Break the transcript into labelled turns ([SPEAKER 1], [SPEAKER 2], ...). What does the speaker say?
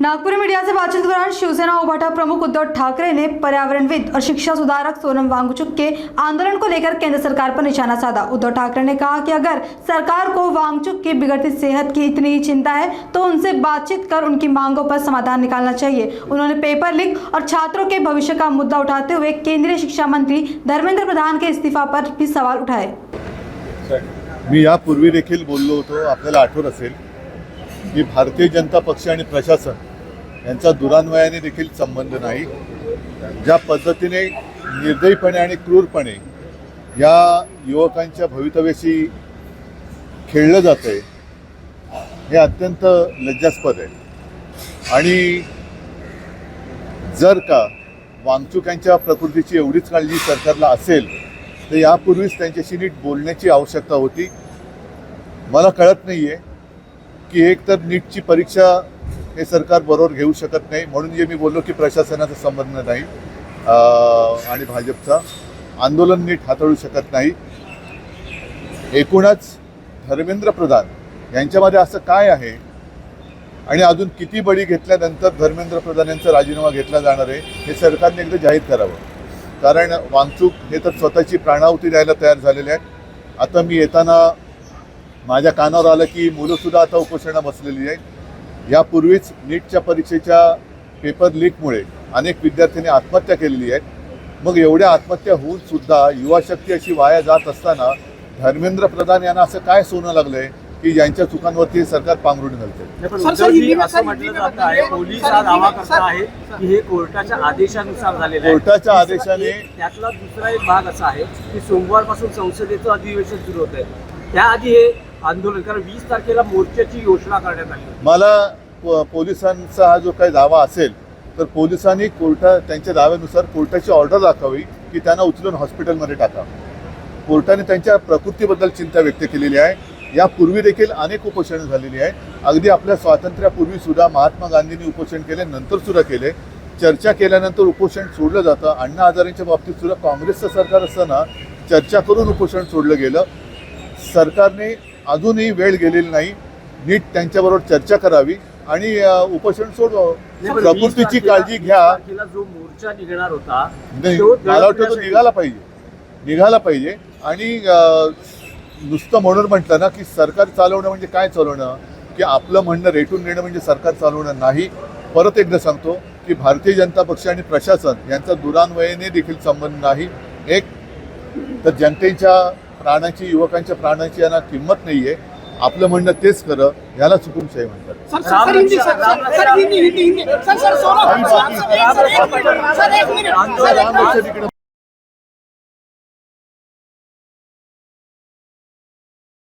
[SPEAKER 1] Nagpur media से बातचीत के दौरान शिवसेना उभाटा प्रमुख उद्धव ठाकरे ने पर्यावरणविद और शिक्षा सुधारक सोनम वांगचुक के आंदोलन को लेकर केंद्र सरकार पर निशाना साधा। उद्धव ठाकरे ने कहा कि अगर सरकार को वांगचुक की बिगड़ती सेहत की इतनी ही चिंता है तो उनसे बातचीत कर उनकी मांगों पर समाधान निकालना चाहिए। उन्होंने पेपर लीक और छात्रों के भविष्य का मुद्दा उठाते हुए केंद्रीय शिक्षा मंत्री धर्मेंद्र प्रधान के इस्तीफा पर भी सवाल उठाए।
[SPEAKER 2] मी यापूर्वी देखील बोललो होतो, आपल्याला आठवत असेल की भारतीय जनता पक्ष आणि प्रशासन यांचा दुरान्वयाने देखील संबंध नाही। ज्या पद्धतीने निर्दयीपणे आणि क्रूरपणे या युवकांच्या भवितव्याशी खेळलं जातंय हे अत्यंत लज्जास्पद आहे। आणि जर का वांगचुक यांच्या प्रकृतीची एवढीच काळजी सरकारला असेल तर यापूर्वीच त्यांच्याशी नीट बोलण्याची आवश्यकता होती। मला कळत नाहीये की एक तर नीटची परीक्षा हे सरकार बरोबर घेऊ शकत नाही, म्हणून जे मी बोललो की प्रशासनाचा संबंध नाही आणि भाजपचा आंदोलन नीट हाताळू शकत नाही। एकूणच धर्मेंद्र प्रधान यांच्यामध्ये असं काय आहे आणि अजून किती बळी घेतल्यानंतर धर्मेंद्र प्रधान यांचा राजीनामा घेतला जाणार आहे हे सरकारने एकदा जाहीर करावं। कारण वांगचुक हे तर स्वतःची प्राणाहुती द्यायला तयार झालेले आहेत। आता मी येताना माझ्या कानावर आलं की मुलंसुद्धा आता उपोषणाला बसलेली आहेत। यापूर्वीच नीटच्या परीक्षेच्या पेपर लीकमुळे अनेक विद्यार्थ्यांनी आत्महत्या केलेली आहे। मग एवढ्या आत्महत्या होऊन सुद्धा युवा शक्ती अशी वाया जात असताना धर्मेंद्र प्रधान यांना असं काय सोनं लागलंय की ज्यांच्या चुकांवरती सरकार पांघरुण घालते।
[SPEAKER 3] असं म्हटलं जात आहे, पोलीस हा दावा करत आहे की हे कोर्टाच्या आदेशानुसार झालेलं आहे।
[SPEAKER 2] कोर्टाच्या आदेशाने
[SPEAKER 3] त्यातला दुसरा एक भाग असा आहे की सोमवारपासून संसदेचं अधिवेशन सुरू होत आहे, त्याआधी हे आंदोलन, कारण 20 तारखेला मोर्चाची घोषणा करण्यात आली।
[SPEAKER 2] मला पोलिसांचा हा जो काही दावा असेल तर पोलिसांनी त्यांच्या दाव्यानुसार कोर्टाची ऑर्डर दाखवावी की त्यांना उचलून हॉस्पिटलमध्ये टाका। कोर्टाने त्यांच्या प्रकृतीबद्दल चिंता व्यक्त केलेली आहे। यापूर्वी देखील अनेक उपोषणं झालेली आहेत। अगदी आपल्या स्वातंत्र्यापूर्वी सुद्धा महात्मा गांधींनी उपोषण केले, नंतर सुद्धा केले। चर्चा केल्यानंतर उपोषण सोडलं जातं। अण्णा हजारेंच्या बाबतीत सुद्धा काँग्रेसचं सरकार असताना चर्चा करून उपोषण सोडलं गेलं। सरकारने अजूनही वेळ गेलेली नाही, नीट त्यांच्याबरोबर चर्चा करावी आणि उपोषण सोडवावं। प्रकृतीची काळजी घ्या।
[SPEAKER 3] जो मोर्चा निघणार होता
[SPEAKER 2] मला वाटतं तो निघाला पाहिजे आणि नुसतं म्हणून म्हटलं ना की सरकार चालवणं म्हणजे काय चालवणं, की आपलं म्हणणं रेटून नेणं म्हणजे सरकार चालवणं नाही। परत एकदा सांगतो की भारतीय जनता पक्ष आणि प्रशासन यांचा दुरान्वयाने देखील संबंध नाही। एक तर जनतेच्या प्राणाची, युवकांच्या प्राणाची यांना किंमत नाहीये। आपलं म्हणणं तेच खरं, याला हुकुमशाही म्हणतात।